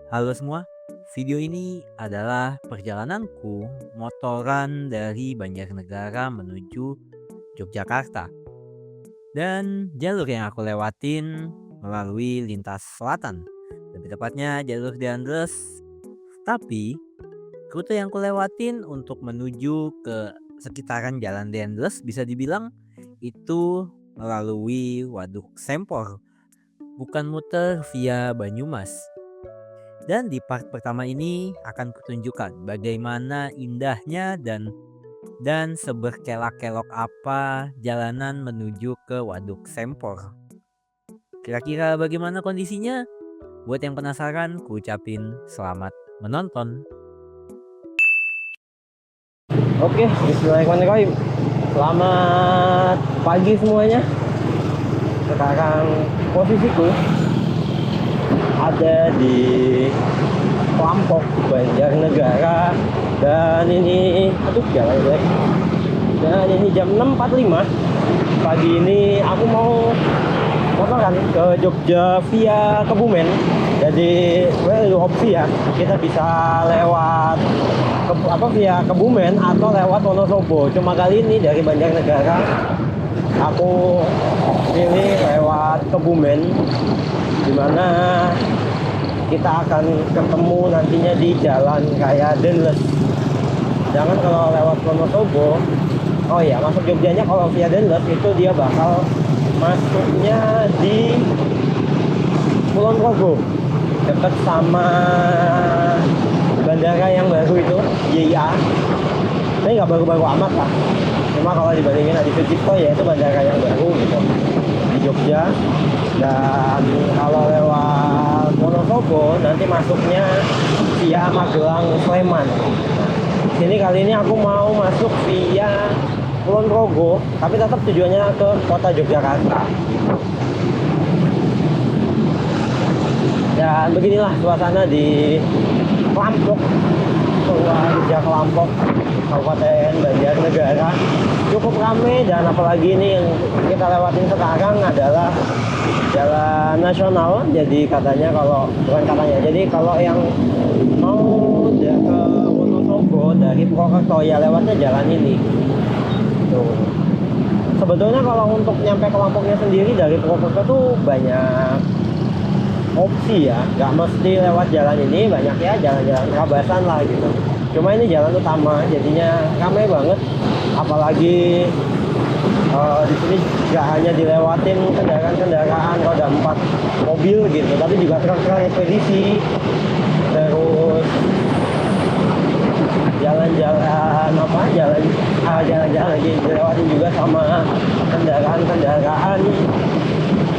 Halo semua, video ini adalah perjalananku motoran dari Banjarnegara menuju Yogyakarta. Dan jalur yang aku lewatin melalui lintas selatan, lebih tepatnya jalur di Andes. Tapi rute yang aku lewatin untuk menuju ke sekitaran Jalan Dendles bisa dibilang itu melalui Waduk Sempor, bukan muter via Banyumas. Dan di part pertama ini akan kutunjukkan bagaimana indahnya dan seberkelak-kelok apa jalanan menuju ke Waduk Sempor. Kira-kira bagaimana kondisinya? Buat yang penasaran, ku ucapin selamat menonton. Oke, bismillahirrahmanirrahim. Selamat pagi semuanya. Sekarang posisiku ada di Lampok, Banjarnegara. Dan ini, jalan gue. Dan ini jam 6.45. Pagi ini aku mau motoran ke Jogja via Kebumen. Jadi opsi ya, kita bisa lewat via Kebumen atau lewat Wonosobo. Cuma kali ini dari Banjarnegara aku pilih lewat Kebumen, dimana kita akan ketemu nantinya di jalan raya Dendles. Jangan kalau lewat Wonosobo, oh ya, masuk Jogjanya kalau via Dendles itu dia bakal masuknya di Kulon Progo, deket sama bandara yang baru itu, JIA. Ini nggak baru-baru amat lah, cuma kalau dibandingin Adi Sucipto ya itu bandara yang baru gitu di Jogja. Dan kalau lewat Wonosobo nanti masuknya via Magelang Sleman. Sini kali ini aku mau masuk via Kulon Progo, tapi tetap tujuannya ke kota Yogyakarta. Dan beginilah suasana di Lampok, Lampok, Kabupaten Banjarnegara. Cukup ramai, dan apalagi ini yang kita lewatin sekarang adalah jalan nasional. Jadi kalau yang mau ke Wonosobo dari Purwokerto ya lewatnya jalan ini. Tuh. Sebetulnya kalau untuk nyampe ke Lampoknya sendiri dari Purwokerto tuh banyak opsi ya, nggak mesti lewat jalan ini, banyak ya jalan-jalan kerabasan lah gitu. Cuma ini jalan utama, jadinya ramai banget. Apalagi di sini nggak hanya dilewatin kendaraan-kendaraan roda 4 mobil gitu, tapi juga truk-truk ekspedisi. Terus jalan-jalan lagi dilewatin juga sama kendaraan-kendaraan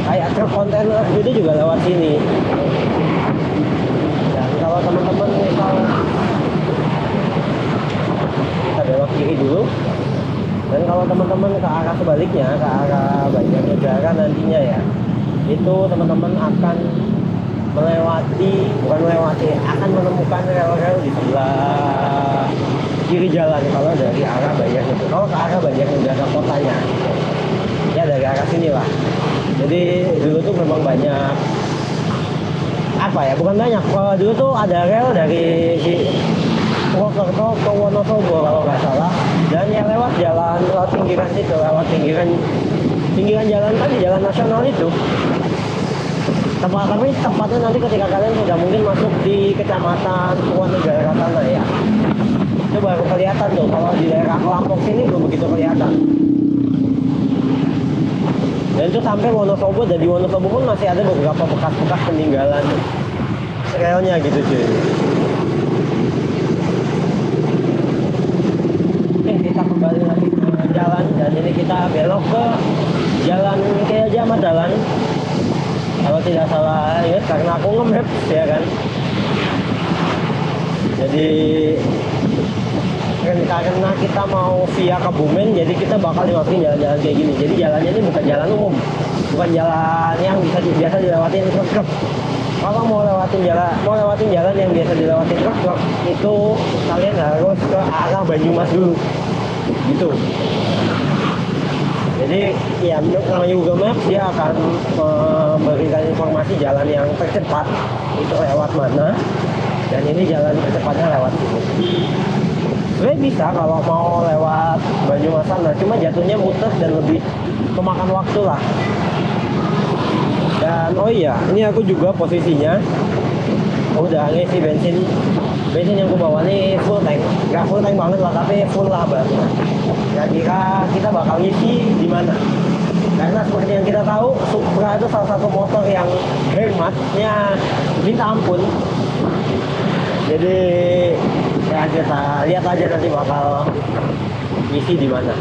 kayak truk kontainer itu juga lewat sini. Dan kalau teman-teman misal kita belok kiri dulu, dan kalau teman-teman ke arah sebaliknya, ke arah Banjarnegara nantinya ya, itu teman-teman akan akan menemukan rel-rel di sebelah kiri jalan kalau dari arah Banjarnegara. Kalau ke arah Banjarnegara kotanya ya dari arah sini lah. Jadi dulu tuh memang banyak bukan banyak, kalau dulu tuh ada rel dari Purwokerto ke Wonosobo kalau nggak salah, dan yang lewat pinggiran situ, lewat pinggiran jalan tadi, jalan nasional itu. Tempatnya nanti ketika kalian sudah mungkin masuk di kecamatan Purwonegara sana ya, itu baru kelihatan tuh. Kalau di daerah Lampok sini belum begitu kelihatan. Dan itu sampai Wonosobo, dan di Wonosobo pun masih ada beberapa bekas-bekas peninggalan relnya gitu cuy. Oke, kita kembali lagi ke jalan, dan ini kita belok ke jalan Kiai Ahmad Dahlan kalau tidak salah ingat, karena aku nge-map ya kan. Jadi karena kita mau via Kebumen, jadi kita bakal dimasukin jalan-jalan kayak gini. Jadi jalannya ini bukan jalan umum, bukan jalan yang biasa dilewatin truk. Kalau mau lewatin jalan yang biasa dilewatin truk, itu kalian harus ke arah Banyumas dulu gitu. Jadi ya namanya Google Maps dia akan memberikan informasi jalan yang tercepat itu lewat mana, dan ini jalan tercepatnya lewat sini. Sebenarnya bisa kalau mau lewat Banyumas sana, cuma jatuhnya muter dan lebih kemakan waktu lah. Dan oh iya, ini aku juga posisinya udah ngisi bensin yang aku bawa nih full tank, nggak full tank banget lah, tapi full lah baru. Kira-kira kita bakal ngisi di mana? Karena seperti yang kita tahu, Supra itu salah satu motor yang hematnya minta ampun. Jadi ya kita lihat aja nanti bakal ngisi di mana.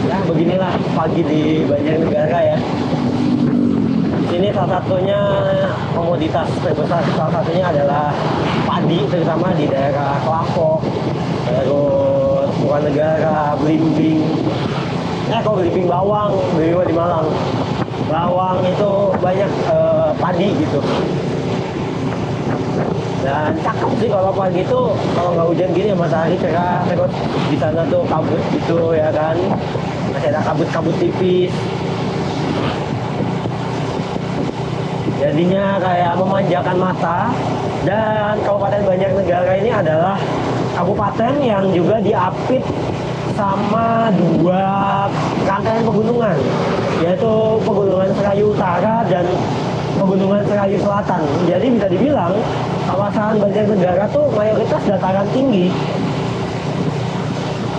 Ya beginilah pagi di Banjarnegara ya. Ini salah satunya komoditas terbesar, salah satunya adalah padi, terutama di daerah Kelampok, terus Suranegara, Blimbing. Blimbing, Bawang di Malang. Bawang itu banyak padi gitu. Dan cakep sih kalau pagi itu, kalau nggak hujan gini ya matahari cerah, terus di sana tuh kabut gitu ya kan, masih ada kabut-kabut tipis. Jadinya kayak memanjakan mata. Dan Kabupaten Banjarnegara ini adalah kabupaten yang juga diapit sama dua rangkaian pegunungan, yaitu Pegunungan Serayu Utara dan Pegunungan Serayu Selatan. Jadi bisa dibilang kawasan Banjarnegara tuh mayoritas dataran tinggi.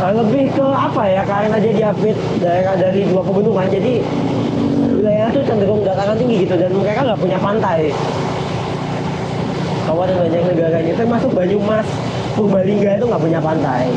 Lebih ke apa ya, karena dia diapit daerah dari dua pegunungan, jadi wilayahnya tuh cenderung dataran tinggi gitu, dan mereka nggak punya pantai. Kabupaten Banjarnegara ini termasuk Banyumas, Purbalingga itu nggak punya pantai.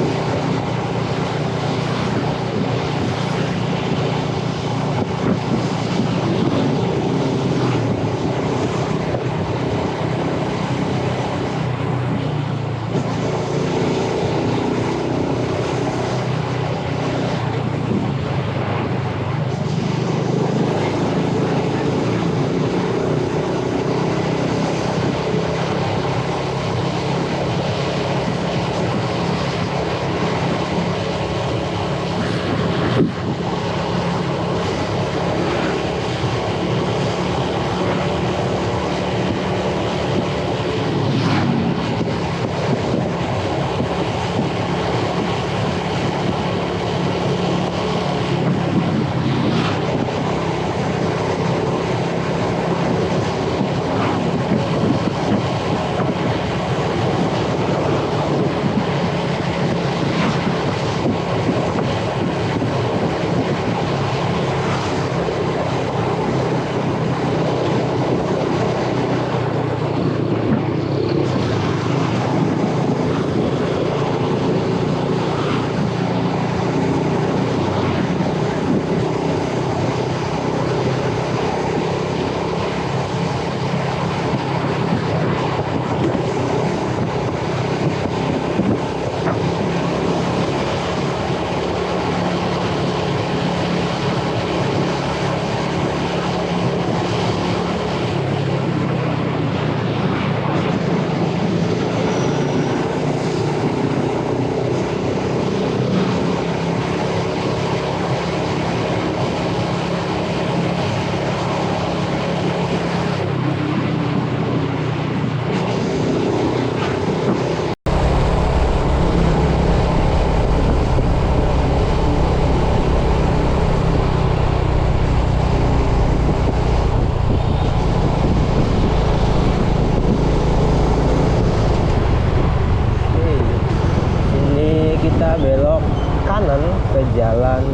Belok kanan ke jalan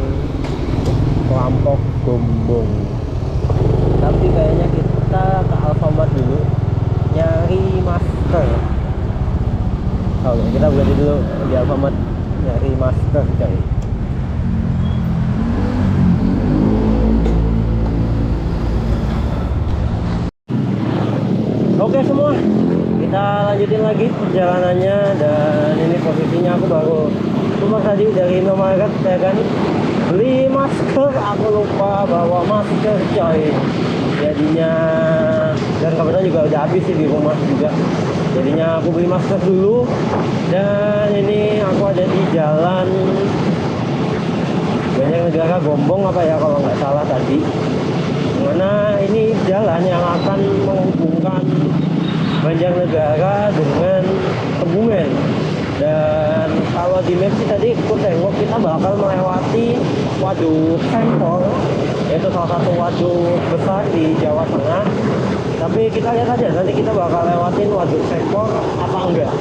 Kelampok Gombong, tapi kayaknya kita ke Alfamart dulu nyari masker. Oke, kita berhenti dulu di Alfamart nyari masker coy. Oke semua, kita lanjutin lagi perjalanannya. Dan ini posisinya aku baru keluar tadi dari Indomaret ya kan, beli masker. Aku lupa bawa masker coy, jadinya, dan kebetulan juga udah habis sih di rumah juga, jadinya aku beli masker dulu. Dan ini aku ada di jalan Banjarnegara Gombong apa ya kalau nggak salah tadi, mana ini jalan yang akan menghubungkan Banjarnegara dengan Kebumen. Dan kalau di map sih tadi aku tengok kita bakal melewati Waduk Sempol, yaitu salah satu waduk besar di Jawa Tengah. Tapi kita lihat aja nanti kita bakal lewatin Waduk Sempol apa enggak.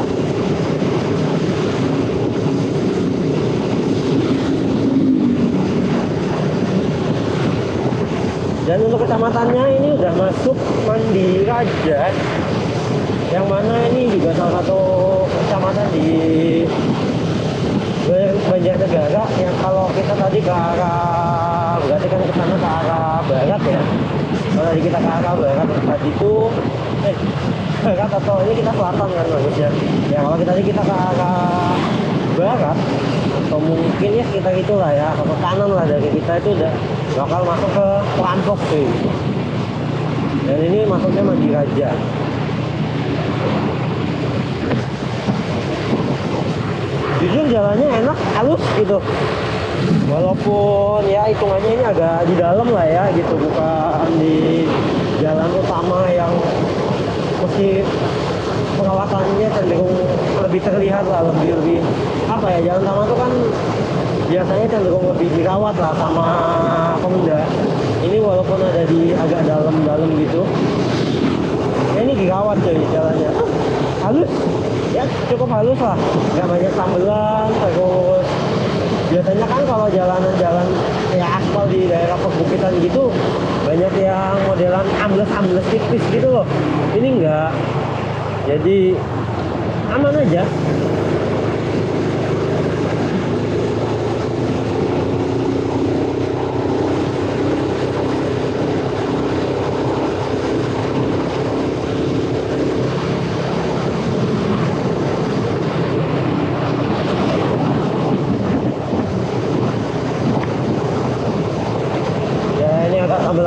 Dan untuk kecamatannya ini udah masuk Mandiraja, yang mana ini juga salah satu kecamatan di Banjarnegara. Yang kalau kita tadi ke arah, berarti kan ke sana ke arah barat ya. Kalau tadi kita ke arah barat tadi itu barat, atau ini kita selatan kan bagusnya. Ya kalau tadi kita ke arah barat, atau mungkin ya kita itulah ya, ke kanan lah dari kita itu udah bakal masuk ke Perampok sih. Dan ini masuknya Mandiraja. Jujur jalannya enak, halus gitu. Walaupun ya hitungannya ini agak di dalam lah ya gitu, bukan di jalan utama yang mesti pengawasannya cenderung lebih terlihat lah, lebih apa ya, jalan utama itu kan biasanya cenderung lebih dirawat lah sama pengendara. Ini walaupun ada di agak dalam-dalam gitu, ya ini dirawat coy jalannya. Halus ya, cukup halus lah, nggak banyak sambelan. Terus biasanya kan kalau jalanan-jalan ya aspal di daerah perbukitan gitu banyak yang modelan ambles-ambles tipis gitu loh. Ini enggak, jadi aman aja.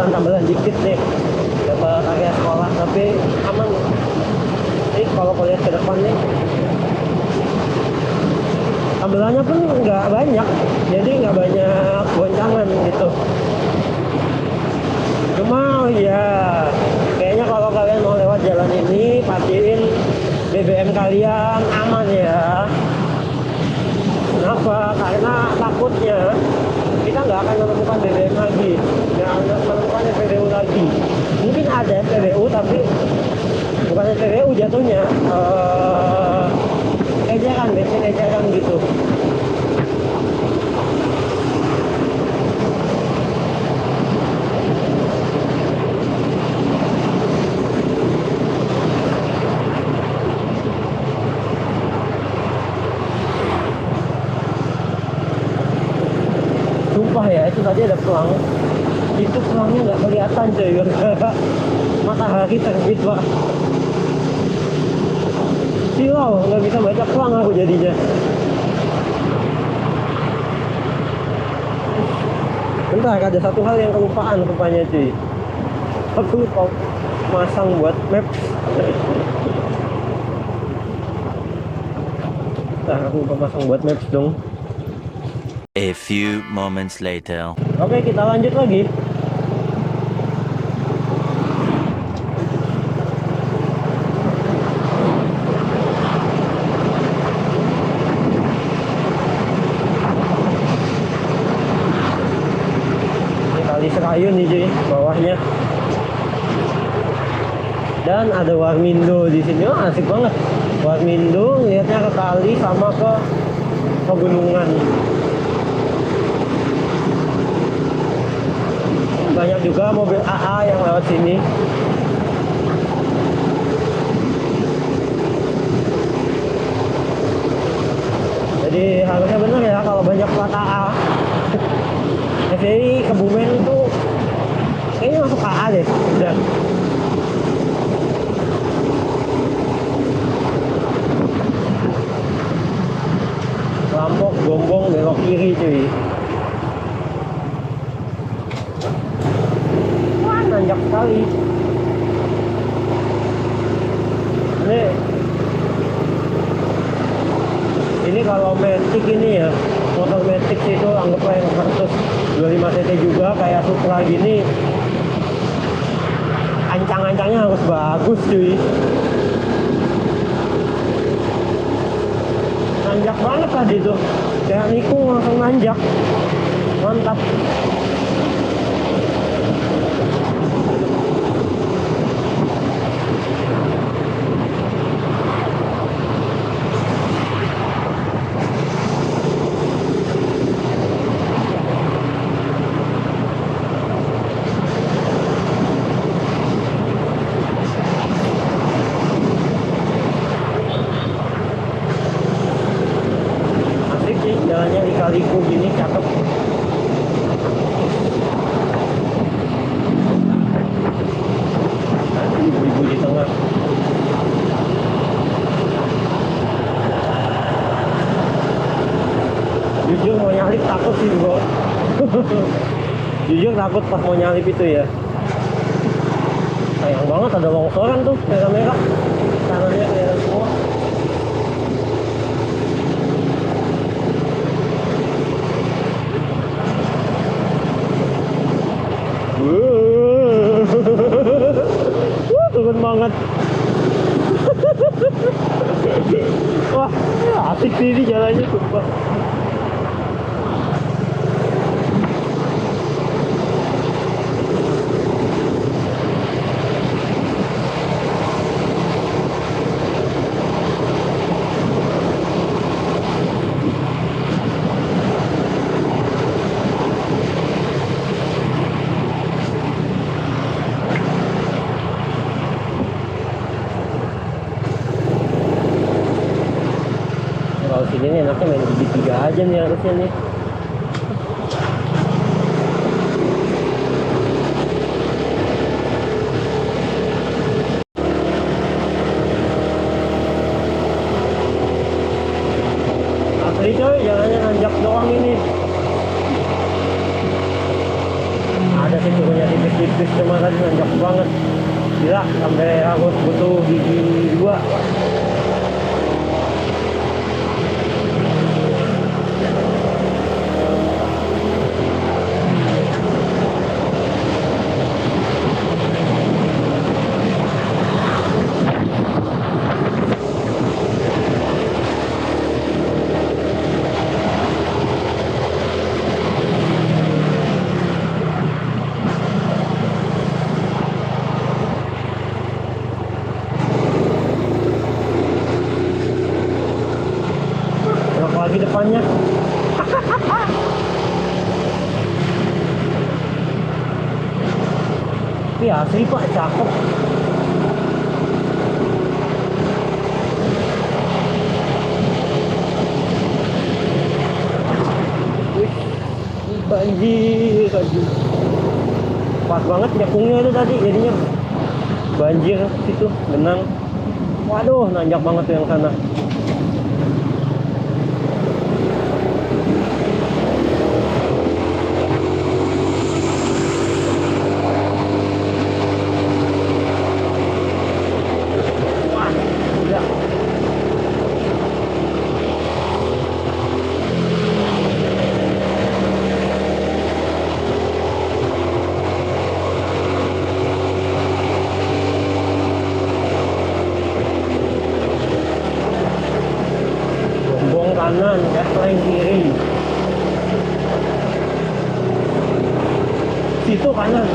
Tambalan dikit nih dapat area sekolah, tapi aman. Ini kalau lihat ke depan nih, tambelannya pun nggak banyak, jadi nggak banyak goncangan gitu. Cuma ya kayaknya kalau kalian mau lewat jalan ini, pastiin BBM kalian aman ya. Kenapa? Karena takutnya kita nggak akan menemukan BBM lagi, nggak akan menemukan SPBU lagi. Mungkin ada SPBU tapi bukan SPBU jatuhnya, ejeran, bensin ejeran gitu. Sumpah ya, itu tadi ada pelang, itu pelangnya nggak kelihatan coy, gara-gara matahari terbit pak. Silau, nggak bisa baca pelang aku jadinya. Bentar, ada satu hal yang kelupaan rupanya cuy. Aku lupa masang buat maps. Bentar, aku lupa masang buat maps dong. A few moments later. Oke, kita lanjut lagi. Ini kali Serayun nih cuy, bawahnya. Dan ada Warmindo di sini. Oh, asik banget. Warmindo lihatnya ke kali sama ke pegunungan. Banyak juga mobil AA yang lewat sini. Jadi harusnya bener ya kalau banyak plat AA. Jadi Kebumen itu kayaknya masuk AA deh. Udah. kiri cuy. Wah, nanjak sekali. Ini kalau Matic ini ya, motor Matic itu anggaplah yang 125 cc juga kayak Supra gini, ancang-ancangnya harus bagus cuy. Nanjak banget tadi tuh, kayak nikung langsung nanjak, mantap. Jalannya di kaliku gini cakep. Ibu-ibu di tengah. Jujur mau nyalip takut sih bro. Jujur takut pas mau nyalip itu ya. Sayang banget ada longsoran tuh merah-merah. Kanannya merah semua. Turun banget. Wah, asik sih ini jalannya sumpah. Kalau sini nih enaknya main gigi 3 aja nih harusnya nih. Asli coy, jalannya nanjak doang ini. Ada sih turunnya tipis-tipis, cuma tadi nanjak banget. Gila, sampai harus butuh gigi 2. Lagi depannya. Tapi asli pak, cakep. Wih, banjir aja. Pas banget nyekungnya itu tadi, jadinya banjir situ, benang. Waduh, nanjak banget tuh yang sana. Kanan, lane kiri. Situ kanan.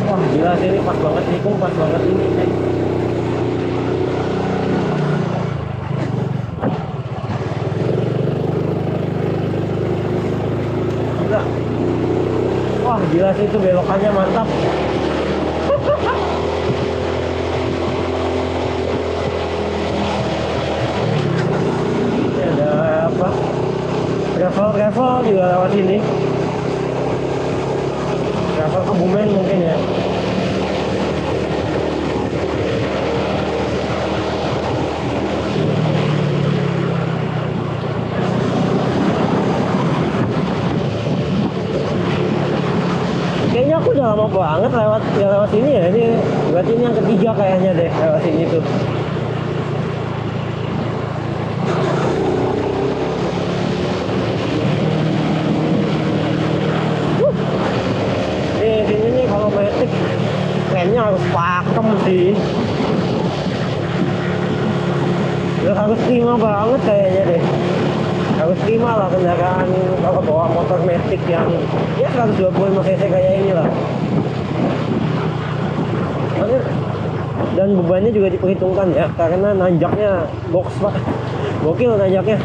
Wah gila sih ini pas banget nikung, pas banget ini. Gila. Wah gila sih itu belokannya mantap. Gravel juga lewat sini. Gravel Kebumen mungkin ya. banget lewat sini ya. Ini berarti ini yang ketiga kayaknya deh lewat sini tuh. Sini nih kalau metik remnya harus pakem sih. Udah harus terima banget kayaknya deh. Harus terima lah kendaraan kalau bawa motor metik yang ya 125 cc kayak ini lah. Dan bebannya juga diperhitungkan ya, karena nanjaknya box pak, gokil nanjaknya.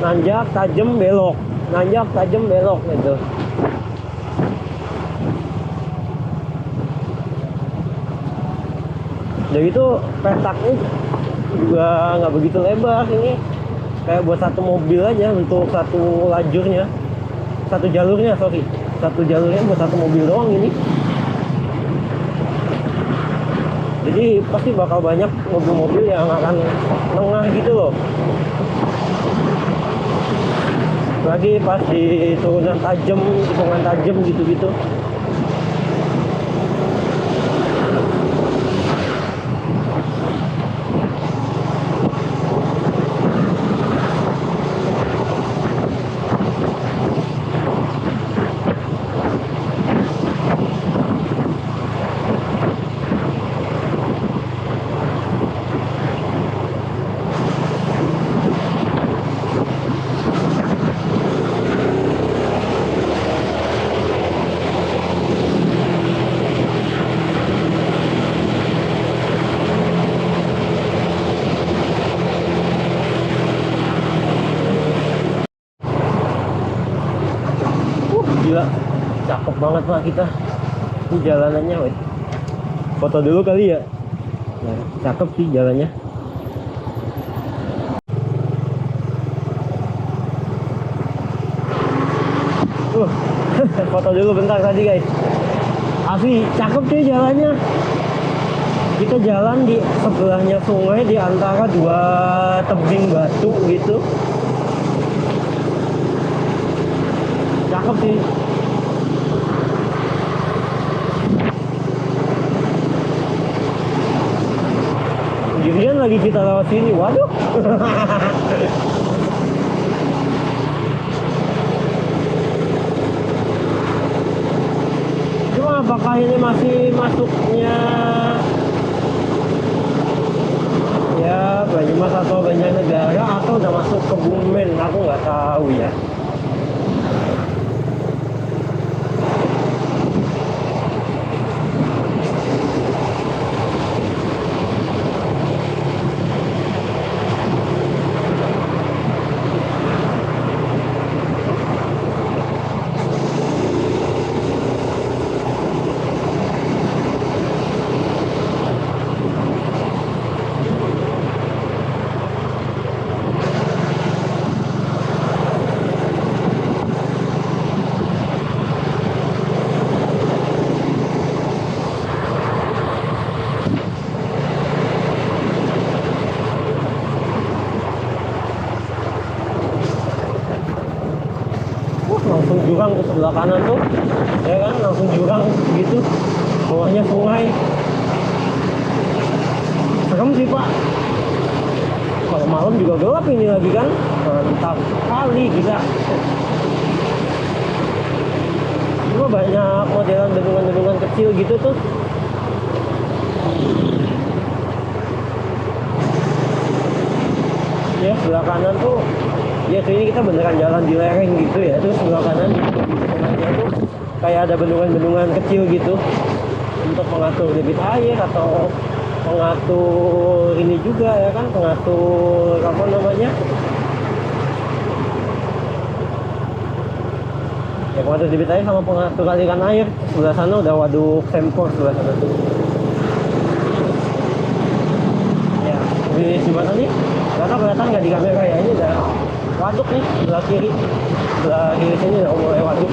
Nanjak tajam belok, nanjak tajam belok gitu. Jadi itu petaknya juga nggak begitu lebar, ini kayak buat satu mobil aja untuk satu lajurnya, satu jalurnya buat satu mobil doang ini. Jadi pasti bakal banyak mobil-mobil yang akan nengah gitu loh. Lagi pas di turunan tajam, tikungan tajam gitu-gitu. Gila, cakep banget pak kita. Ini jalanannya, weh. Foto dulu kali ya. Nah, cakep sih jalannya. Foto dulu bentar tadi guys. Asli cakep sih jalannya. Kita jalan di sebelahnya sungai di antara dua tebing batu gitu. Cakep sih. Sendirian lagi kita lewat sini, waduh. Cuma apakah ini masih masuknya ya Banyumas atau Banjarnegara atau udah masuk ke Bumen, aku nggak tahu ya. Langsung jurang ke sebelah kanan tuh ya kan, langsung jurang gitu, bawahnya sungai. Serem sih pak, kalau malam juga gelap ini lagi kan, mantap kali gila. Cuma banyak modelan bendungan-bendungan kecil gitu tuh. Ya sebelah kanan tuh ya, ini kita beneran jalan di lereng gitu ya. Terus sebelah kanan itu kayak ada bendungan-bendungan kecil gitu untuk mengatur debit air atau mengatur ini juga ya kan, mengatur apa namanya ya, mengatur debit air sama pengatur aliran air. Sebelah sana udah waduk Sempor sebelah sana tuh ya. Di mana nih karena kelihatan nggak di kamera ya, ini udah waduk nih sebelah kiri sini udah mulai waduk.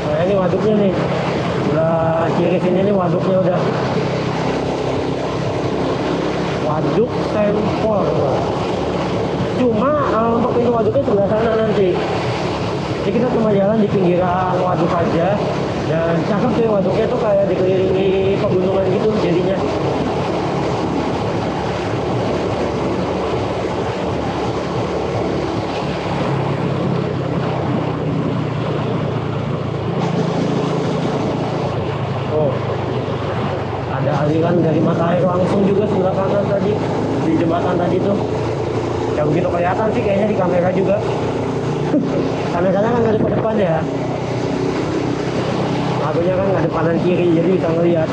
Nah ini waduknya nih, sebelah kiri sini nih waduknya udah. Waduk Sempor. Cuma untuk pintu waduknya sebelah sana nanti. Jadi kita cuma jalan di pinggiran waduk aja. Dan cakep sih waduknya tuh kayak dikelilingi pegunungan gitu jadinya. Oh, ada aliran dari mata air langsung juga sebelah kanan tadi di jembatan tadi tuh. Ya begitu kelihatan sih kayaknya di kamera juga. Kameranya kan ngadep ke depan ya. Akunya kan ngadep kanan kiri jadi bisa ngeliat.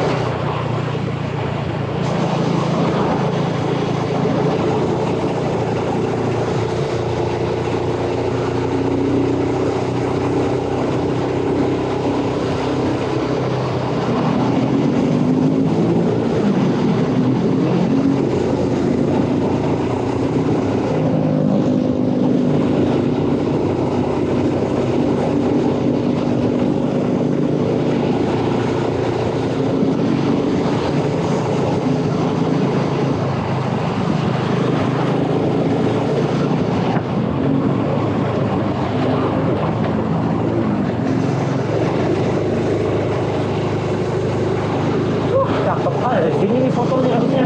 Cakep dari sini nih fotonya harusnya.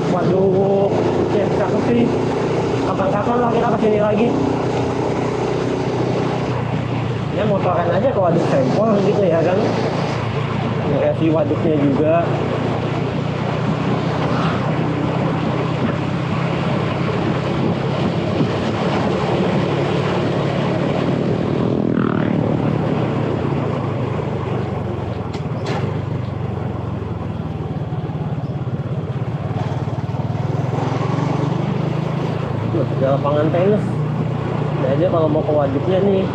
Waduh, ya cakep sih. Kapan-kapan lah kita kesini lagi. Ya motoran aja ke waduk Sempor gitu ya kan. Ngeresi waduknya juga. Ada lapangan tenis. Nah, aja kalau mau ke waduknya nih,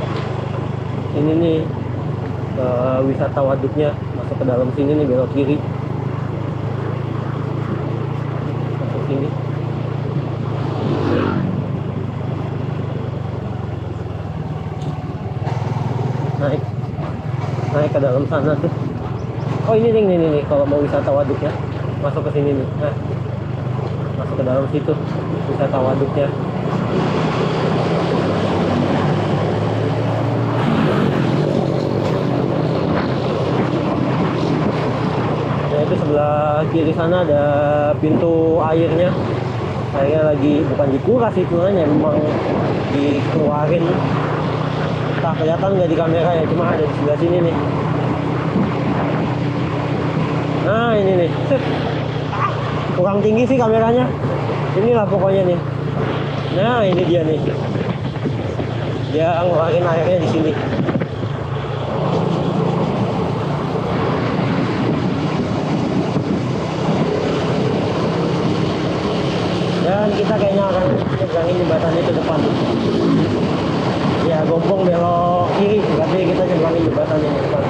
ini nih ke wisata waduknya, masuk ke dalam sini nih belok kiri, masuk sini. Naik ke dalam sana tuh. Oh ini nih kalau mau wisata waduknya, masuk ke sini nih. Nah, masuk ke dalam situ wisata waduknya. Nah itu sebelah kiri sana ada pintu airnya. Airnya lagi bukan dikuras hitungannya, memang dikeluarin. Tak kelihatan nggak di kamera ya, cuma ada di sebelah sini nih. Nah ini nih, kurang tinggi sih kameranya. Inilah pokoknya nih. Nah ini dia nih. Dia ngeluarin airnya di sini. Dan kita kayaknya akan nyebrangin jembatan itu depan. Ya gombong belok kiri, berarti kita nyebrangin jembatan yang depan.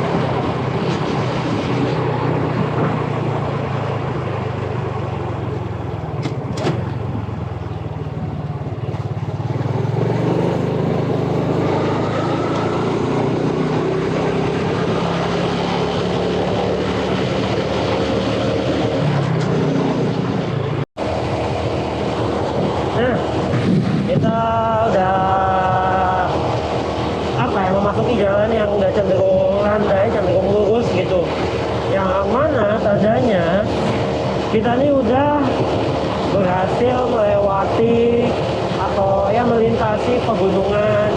Nah, kita udah memasuki jalan yang udah cenderung landai, cenderung lurus gitu. Yang mana tandanya kita ini udah berhasil melewati atau ya melintasi pegunungan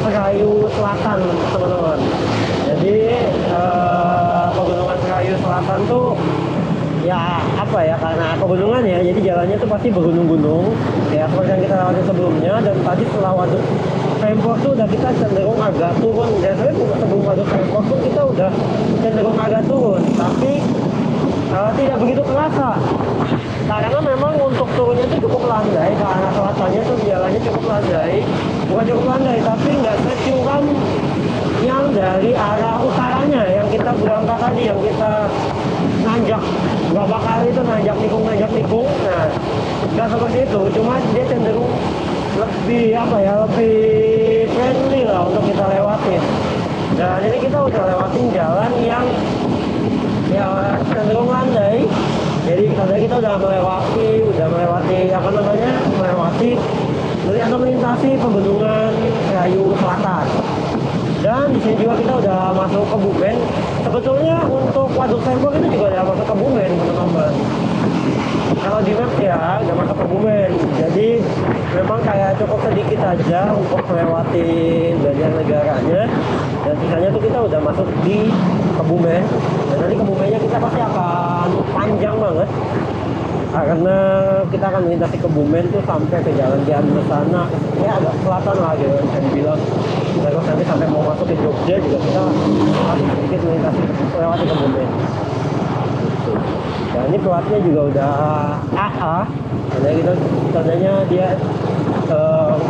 Serayu Selatan, teman-teman. Jadi pegunungan Serayu Selatan tuh ya apa ya, karena pegunungan ya, jadi jalannya tuh pasti bergunung-gunung ya seperti yang kita lewati sebelumnya. Dan tadi setelah waduk Sempor tuh udah kita cenderung agak turun. Biasanya sebelum waduk Sempor tuh kita udah cenderung agak turun, tapi tidak begitu terasa karena memang untuk turunnya itu cukup landai. Ke arah selatannya tuh jalannya cukup landai, bukan cukup landai tapi nggak securam yang dari arah utaranya yang kita berangkat tadi, yang kita nanjak berapa kali itu nanjak nikung. Nah nggak seperti itu, cuma dia cenderung lebih apa ya, lebih friendly lah untuk kita lewatin. Dan ini kita udah lewatin jalan yang ya cenderung landai Jadi kita udah melewati apa namanya, atau melintasi pembendungan Serayu Selatan. Dan di sini juga kita udah masuk ke Bumen. Sebetulnya untuk Waduk Sembor itu juga udah masuk ke Bumen, teman-teman. Kalau di map ya udah masuk ke Bumen. Jadi memang kayak cukup sedikit aja untuk melewati Banjarnegaranya. Dan sisanya tuh kita udah masuk di Kebumen. Dan nanti Kebumennya kita pasti akan panjang banget. Karena kita akan melintasi Kebumen tuh sampai ke jalan Ciamis sana, ya agak selatan lah gitu bisa dibilang. Terus nanti sampai mau masuk ke Jogja juga kita masih sedikit melewati Kebumen. Dan ini pelatnya juga udah AA, karena kita tandanya dia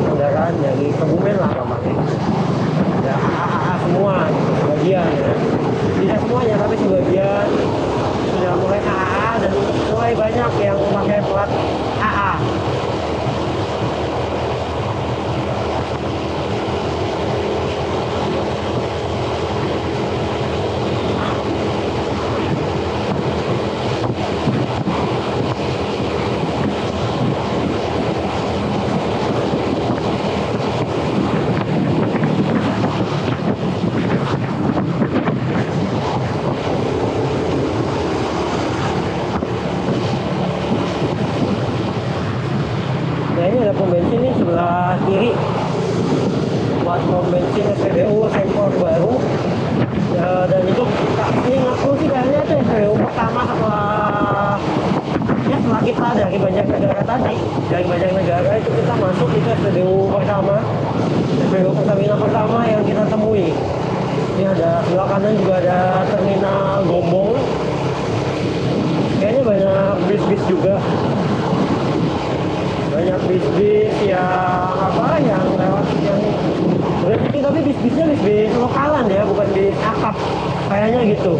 kendaraan dari Kebumen lah namanya. Ya AA semua gitu, sebagian ya. Tidak semuanya tapi sebagian sudah mulai AA dan mulai banyak yang memakai plat AA. Ada pom bensin nih sebelah kiri buat pom bensin SPBU Sempor baru ya, dan itu ingatku sih kayaknya itu SPBU pertama setelah kita dari Banjarnegara tadi. Dari Banjarnegara itu kita masuk itu SPBU pertama, SPBU Pertamina pertama yang kita temui. Ini ada sebelah kanan juga ada terminal Gombong, kayaknya banyak bis-bis juga, banyak bis-bis yang lewat yang berhenti, tapi bis-bisnya bis-bis lokalan ya, bukan bis akap kayaknya gitu.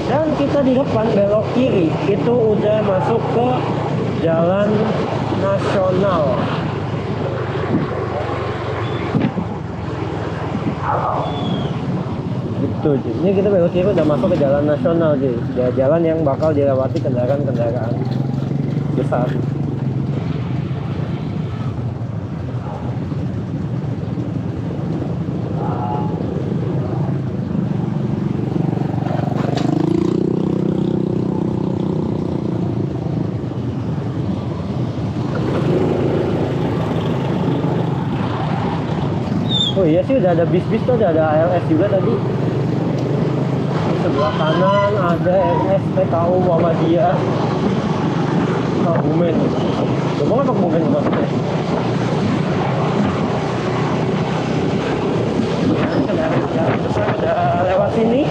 Dan kita di depan belok kiri itu udah masuk ke jalan nasional. Gitu, ini kita belok kiri udah masuk ke jalan nasional, jalan yang bakal dilewati kendaraan-kendaraan besar. Oh iya sih, udah ada bis-bis tuh, udah ada ALS juga tadi. Di sebelah kanan ada RS PKU Muhammadiyah Kebumen. Coba nggak Kebumen maksudnya? Kendaraan besar udah lewat sini.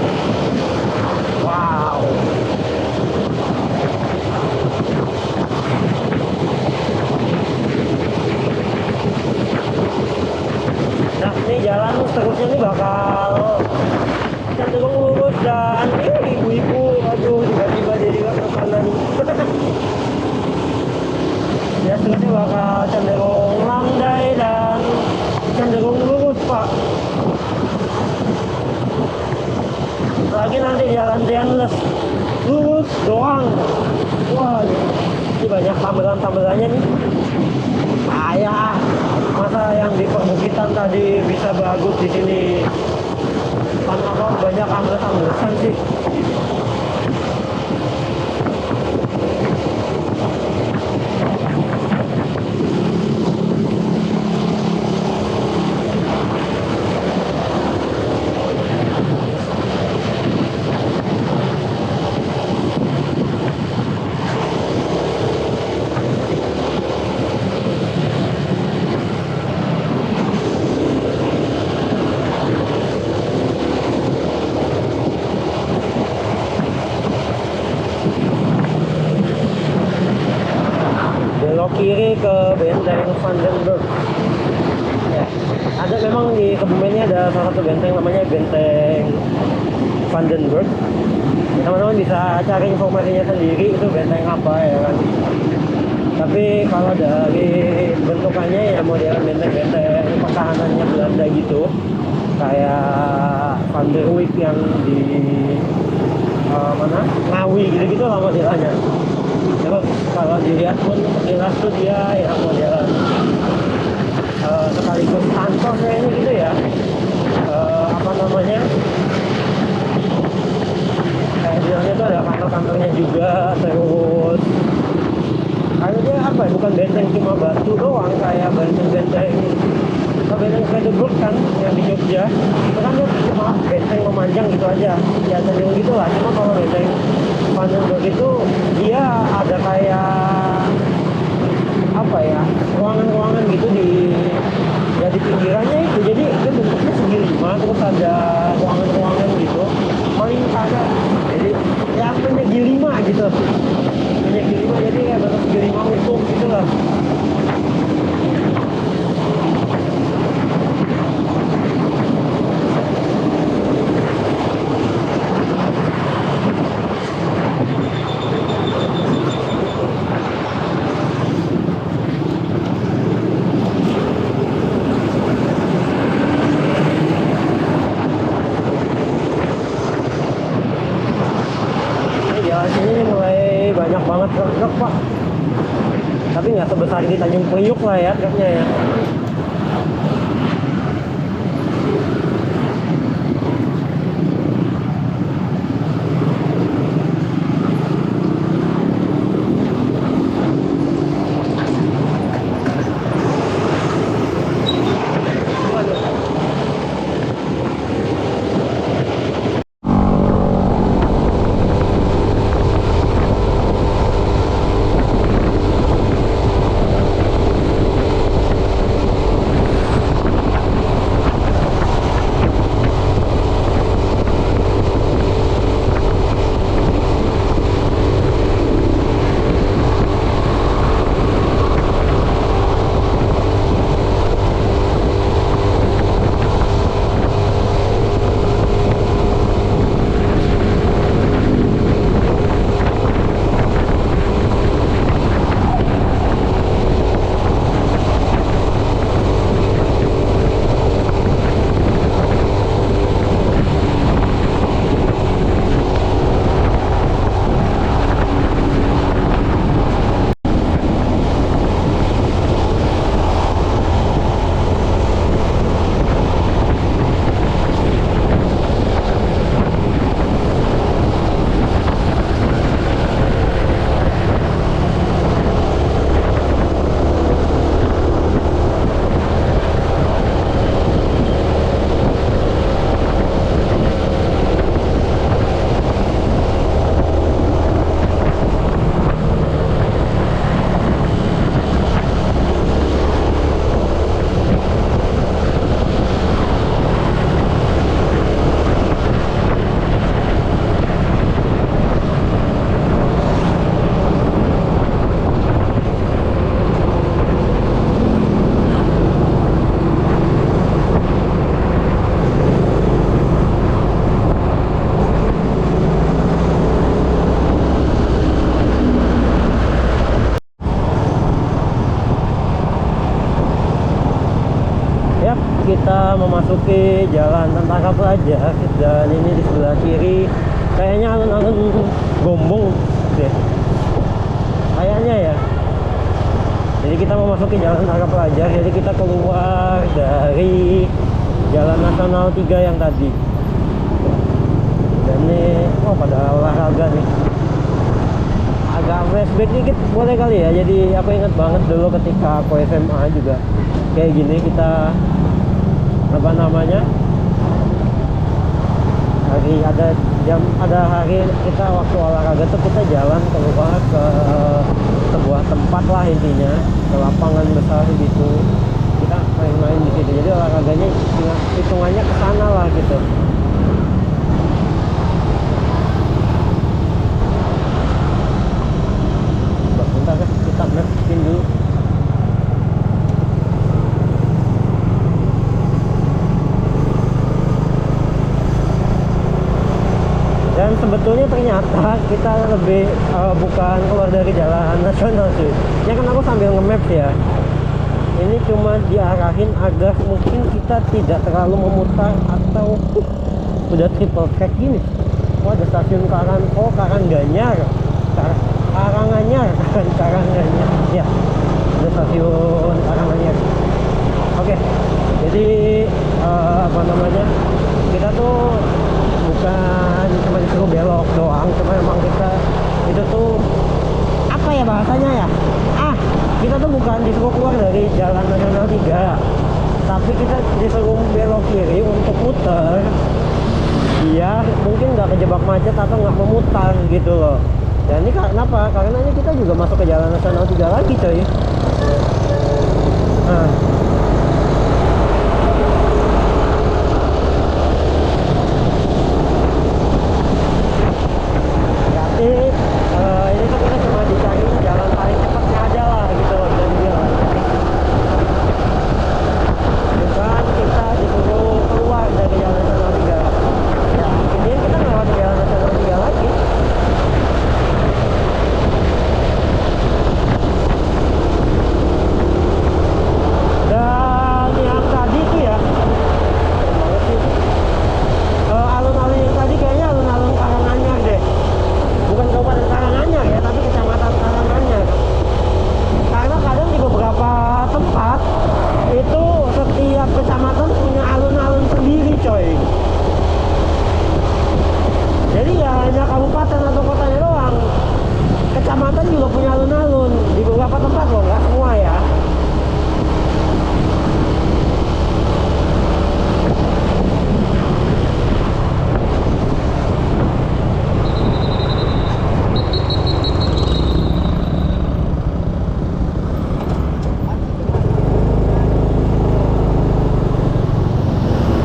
Wow. Nah, ini jalan seterusnya ini bakal cenderung lurus dan ibu-ibu, aduh tiba-tiba jadi ke kanan. Ya, seterusnya bakal cenderung landai dan cenderung lurus, Pak. Lagi nanti jalan Tianles lurus doang. Wah, ini banyak tambelan-tambelannya nih. Ayah, masa yang di perbukitan tadi bisa bagus di sini? Kenapa banyak amblesan sih? Kiri ke benteng Vandenberg. Ya, ada memang di Kebumennya ada salah satu benteng namanya benteng Vandenberg. Teman-teman bisa cari informasinya sendiri itu benteng apa ya kan. Tapi kalau dari bentukannya ya model benteng-benteng pertahanannya Belanda gitu, kayak Van der Wijk yang di mana Ngawi gitu-gitu lah modelannya. Terus kalau dilihat pun sekilas tuh dia ya modelan sekaligus kantornya ini gitu ya, apa namanya, kayak bilangnya tuh ada kantor-kantornya juga. Terus kayak dia apa ya, bukan benteng cuma batu doang, kayak benteng-benteng benteng Brandenburg kan yang di Jogja itu kan dia cuma benteng memanjang gitu aja ya, cenderung gitu lah. Cuma kalau benteng Brandenburg itu dia ada kayak apa ya, ruangan-ruangan gitu di ya di pinggirannya itu, jadi itu bentuknya segi lima, terus ada ruangan-ruangan gitu paling ada, jadi ya menyegi lima gitu, menyegi lima, jadi kayak bentuk segi lima utuh gitu lah. Sini mulai banyak banget truk pak, tapi nggak sebesar di Tanjung Priuk lah ya truknya ya. Kita memasuki jalan Tentara Pelajar, dan ini di sebelah kiri kayaknya alun-alun Gombong deh kayaknya ya. Jadi kita memasuki jalan Tentara Pelajar, jadi kita keluar dari Jalan Nasional 3 yang tadi. Dan ini pada olahraga nih, agak flashback dikit boleh kali ya. Jadi aku inget banget dulu ketika aku SMA juga kayak gini, kita apa namanya, ada hari kita waktu olahraga tuh kita jalan keluar ke sebuah tempat lah, intinya ke lapangan besar gitu, kita main-main di situ. Jadi olahraganya hitungannya ke sana lah gitu. Bentar kita mapin dulu. Dan sebetulnya ternyata kita lebih bukan keluar dari jalan nasional sih. Ya kan aku sambil nge-map ya. Ini cuma diarahin agar mungkin kita tidak terlalu memutar atau udah triple track gini. Oh, ada stasiun Karanganyar. Karanganyar, bukan Karanganyar. Ya, ada stasiun Karanganyar. Oke, jadi apa namanya? Kita tuh bukan cuma disuruh belok doang, cuma emang kita itu tuh apa ya bahasanya ya? Kita tuh bukan disuruh keluar dari Jalan Nasional 3, tapi kita disuruh belok kiri untuk muter. Iya, mungkin nggak kejebak macet atau nggak memutar gitu loh. Dan ini kenapa? Karena ini kita juga masuk ke Jalan Nasional 3 lagi, coy. Nah, berarti ini tuh kita cuma dicari jalan paling cepatnya aja lah gitu loh, bisa dibilang. Bukan kita disuruh keluar dari Jalan Nasional 3. Ya, ini kita nggak di Jalan Nasional 3 lagi. Dan yang tadi tuh ya, banget sih. Alun-alun yang tadi kayaknya alun-alun Karanganyar deh. Bukan Kabupaten Karanganyar ya, tapi Kecamatan Karanganyar. Karena kadang di beberapa tempat itu setiap kecamatan punya alun-alun sendiri, coy. Jadi ya hanya kabupaten atau kotanya doang. Kecamatan juga punya alun-alun di beberapa tempat loh, nggak semua ya.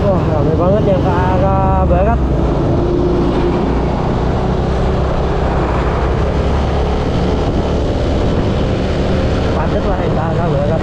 Wah, ramai banget yang ke arah barat. Padat lah yang ke arah barat.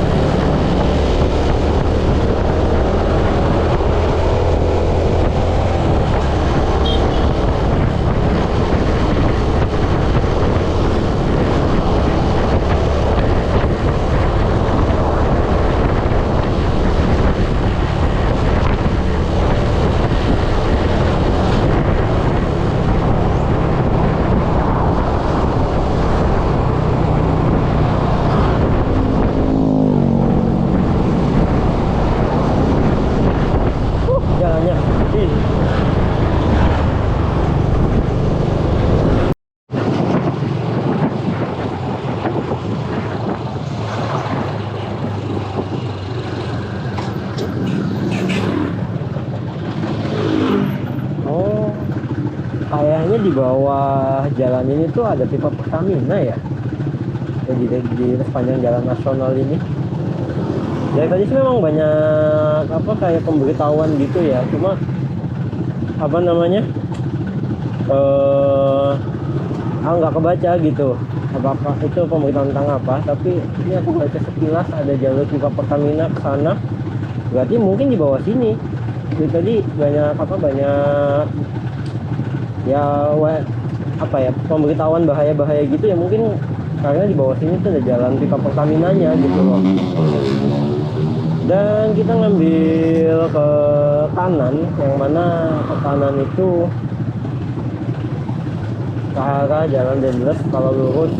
Jalannya. Ih. Oh, kayaknya di bawah jalan ini tuh ada pipa Pertamina ya. Di sepanjang jalan nasional ini. Dari tadi sih memang banyak apa kayak pemberitahuan gitu ya. Cuma apa namanya? Nggak kebaca gitu. Apa itu pemberitahuan tentang apa? Tapi ini aku baca sekilas ada jalur pipa Pertamina ke sana. Berarti mungkin di bawah sini. Jadi tadi banyak ya apa ya pemberitahuan bahaya-bahaya gitu ya, mungkin karena di bawah sini tuh ada jalan pipa Pertaminanya gitu loh. Dan kita ngambil ke kanan, yang mana ke kanan itu ke arah Jalan Dendles. Kalau lurus,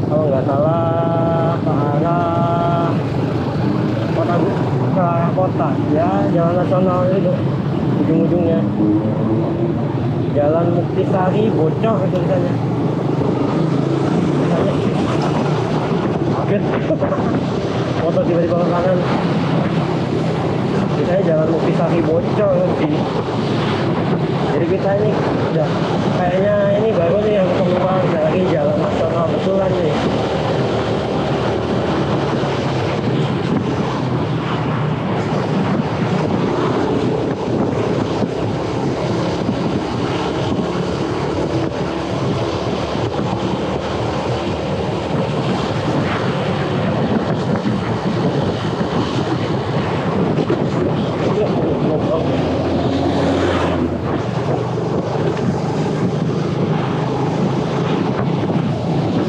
kalau nggak salah ke arah kota, ke arah kota ya, Jalan Nasional itu ujung-ujungnya Jalan Muktisari Bocor itu tulisannya. Kaget motor tiba-tiba ke kanan. Kita Jalan Muktisari Bocor sih. Jadi kita ini udah kayaknya ini baru nih yang keluar dari Jalan Nasional betulan nih.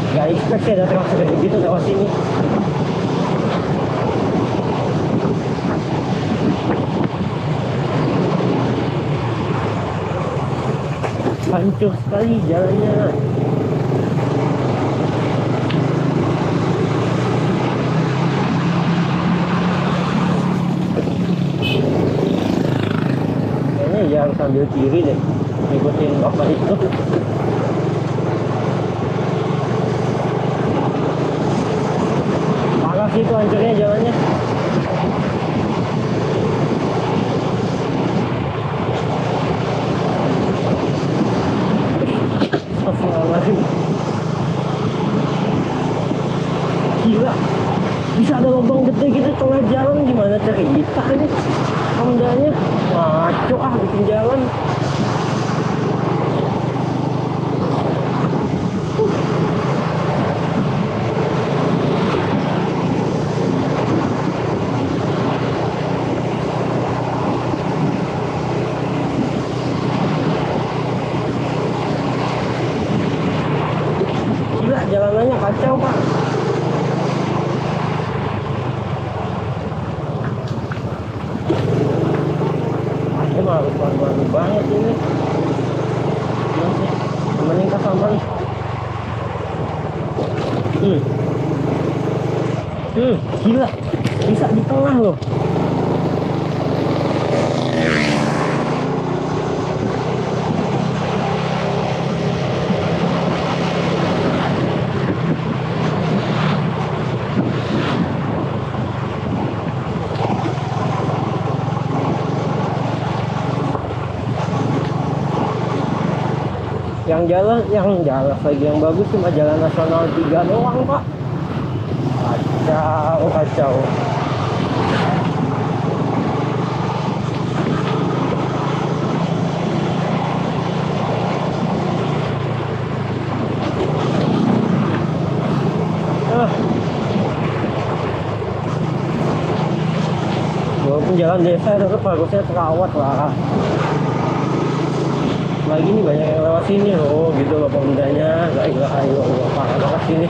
Gak expect sih ada truk segede gitu lewat sini. hancur sekali jalannya. Kayaknya ya harus ambil kiri deh, ngikutin bapak itu. Parah sih itu hancurnya jalannya. Astagfirullahaladzim. Gila, bisa ada lubang gede gitu tengah jalan, gimana cerita ini? Hondanya ngaco bikin jalan. Gila, jalanannya kacau pak. Ini mah harus pelan-pelan banget ini. Masih temenin Kak Salman. Gila, bisa di tengah loh. Yang jalan lagi yang bagus cuma jalan nasional 3 doang pak. Kacau. Walaupun jalan desa tetap harusnya terawat lah. Lagi nih banyak yang lewat sini loh gitu loh pemudanya. Gak ilah, ayo parah banget sini.